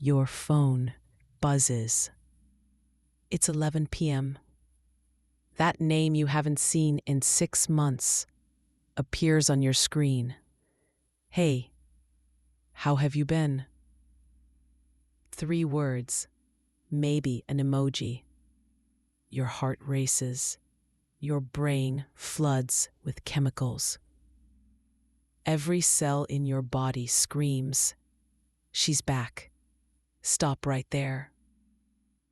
Your phone buzzes. It's 11 p.m. That name you haven't seen in 6 months appears on your screen. Hey, how have you been? 3 words, maybe an emoji. Your heart races. Your brain floods with chemicals. Every cell in your body screams, "She's back." Stop right there.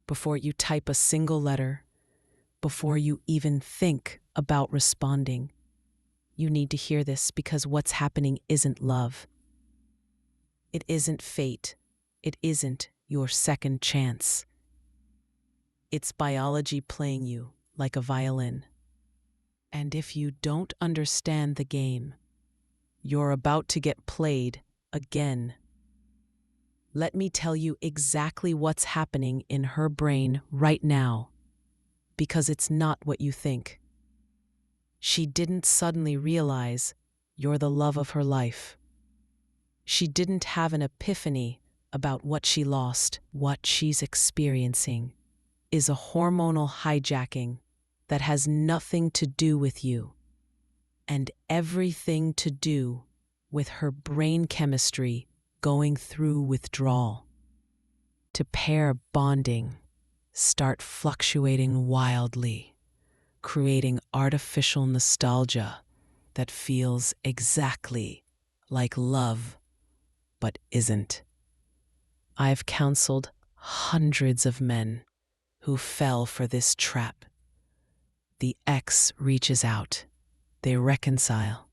Before you type a single letter, before you even think about responding, you need to hear this because what's happening isn't love. It isn't fate. It isn't your second chance. It's biology playing you like a violin. And if you don't understand the game, you're about to get played again. Let me tell you exactly what's happening in her brain right now, because it's not what you think. She didn't suddenly realize you're the love of her life. She didn't have an epiphany about what she lost. What she's experiencing is a hormonal hijacking that has nothing to do with you and everything to do with her brain chemistry going through withdrawal. To pair bonding start fluctuating wildly, creating artificial nostalgia that feels exactly like love, but isn't. I've counseled hundreds of men who fell for this trap. The ex reaches out. They reconcile.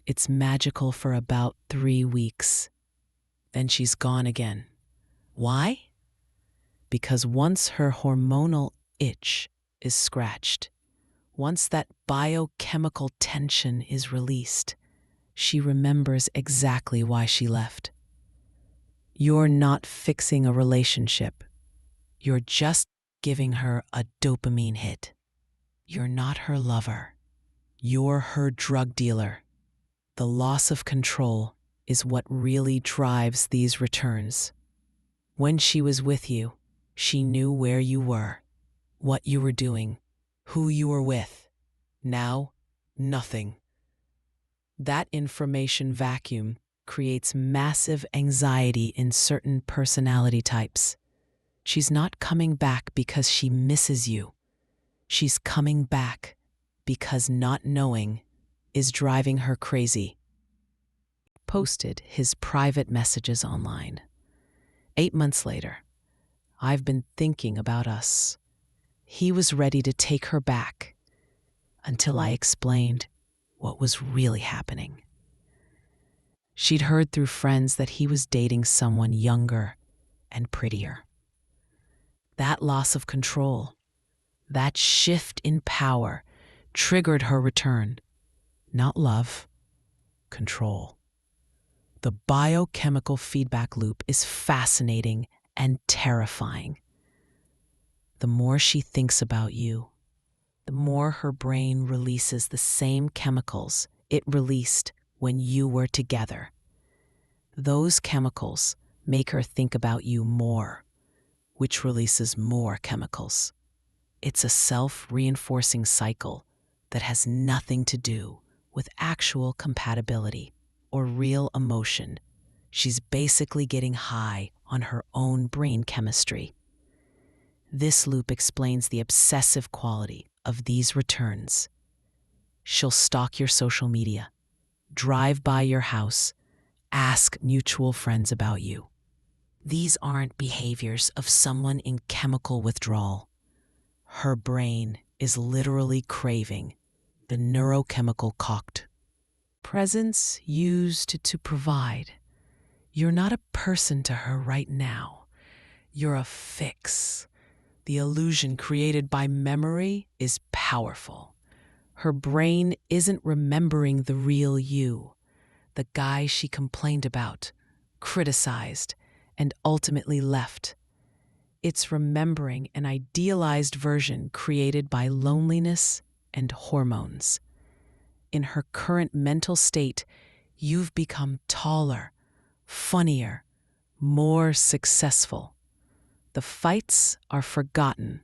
It's magical for about 3 weeks. Then she's gone again. Why? Because once her hormonal itch is scratched, once that biochemical tension is released, she remembers exactly why she left. You're not fixing a relationship. You're just giving her a dopamine hit. You're not her lover. You're her drug dealer. The loss of control is what really drives these returns. When she was with you, she knew where you were, what you were doing, who you were with. Now, nothing. That information vacuum creates massive anxiety in certain personality types. She's not coming back because she misses you. She's coming back because not knowing is driving her crazy. Posted his private messages online. 8 months later, I've been thinking about us. He was ready to take her back until I explained what was really happening. She'd heard through friends that he was dating someone younger and prettier. That loss of control, that shift in power, triggered her return. Not love, control. The biochemical feedback loop is fascinating and terrifying. The more she thinks about you, the more her brain releases the same chemicals it released when you were together. Those chemicals make her think about you more, which releases more chemicals. It's a self-reinforcing cycle that has nothing to do with actual compatibility or real emotion. She's basically getting high on her own brain chemistry. This loop explains the obsessive quality of these returns. She'll stalk your social media, drive by your house, ask mutual friends about you. These aren't behaviors of someone in chemical withdrawal. Her brain is literally craving the neurochemical cocktail. Presence used to provide. You're not a person to her right now. You're a fix. The illusion created by memory is powerful. Her brain isn't remembering the real you, the guy she complained about, criticized, and ultimately left. It's remembering an idealized version created by loneliness and hormones. In her current mental state, you've become taller, funnier, more successful. The fights are forgotten,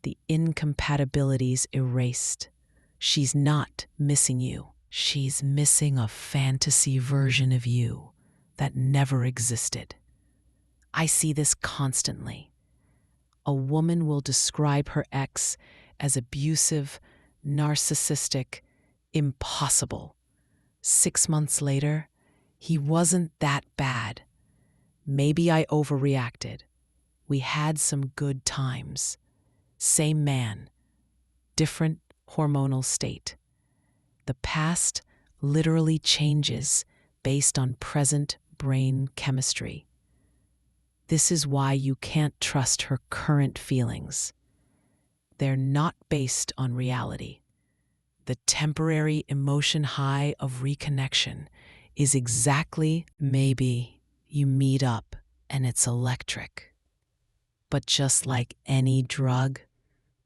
the incompatibilities erased. She's not missing you. She's missing a fantasy version of you that never existed. I see this constantly. A woman will describe her ex as abusive, narcissistic, impossible. 6 months later, he wasn't that bad. Maybe I overreacted. We had some good times. Same man, different hormonal state. The past literally changes based on present brain chemistry. This is why you can't trust her current feelings. They're not based on reality. The temporary emotion high of reconnection is exactly maybe you meet up and it's electric. But just like any drug,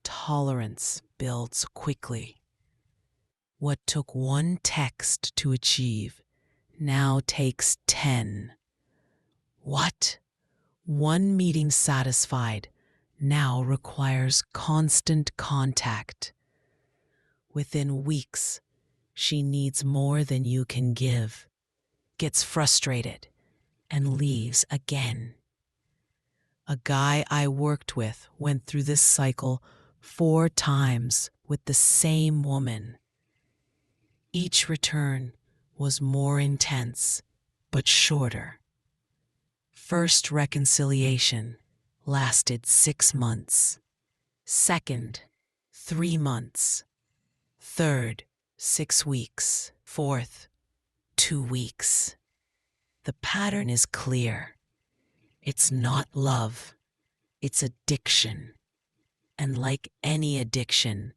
tolerance builds quickly. What took one text to achieve now takes 10. What? One meeting satisfied now requires constant contact. Within weeks, she needs more than you can give, gets frustrated, and leaves again. A guy I worked with went through this cycle 4 times with the same woman. Each return was more intense, but shorter. First reconciliation lasted 6 months. Second, 3 months. Third, 6 weeks. Fourth, 2 weeks. The pattern is clear. It's not love. It's addiction. And like any addiction,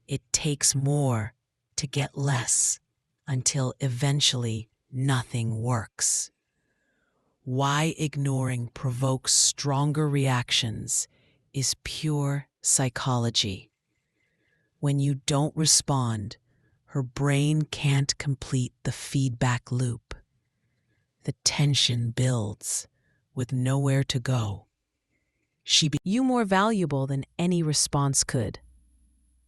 it takes more to get less until eventually nothing works. Why ignoring provokes stronger reactions is pure psychology. When you don't respond, her brain can't complete the feedback loop. The tension builds with nowhere to go. You more valuable than any response could.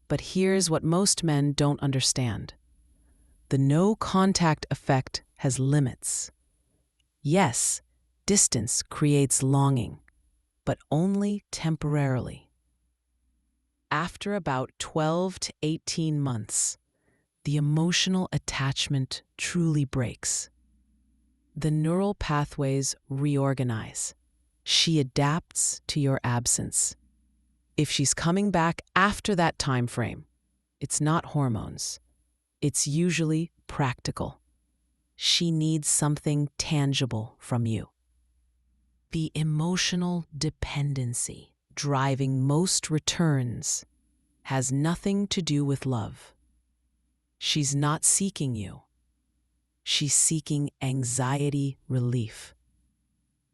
But here's what most men don't understand. The no contact effect has limits. Yes, distance creates longing, but only temporarily. After about 12 to 18 months, the emotional attachment truly breaks. The neural pathways reorganize. She adapts to your absence. If she's coming back after that time frame, it's not hormones. It's usually practical. She needs something tangible from you. The emotional dependency driving most returns has nothing to do with love. She's not seeking you. She's seeking anxiety relief.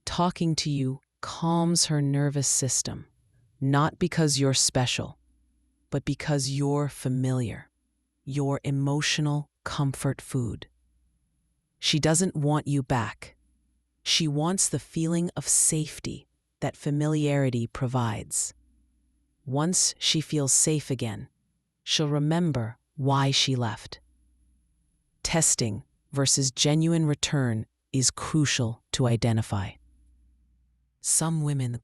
Talking to you calms her nervous system, not because you're special, but because you're familiar, your emotional comfort food. She doesn't want you back. She wants the feeling of safety that familiarity provides. Once she feels safe again, she'll remember why she left. Testing versus genuine return is crucial to identify. Some women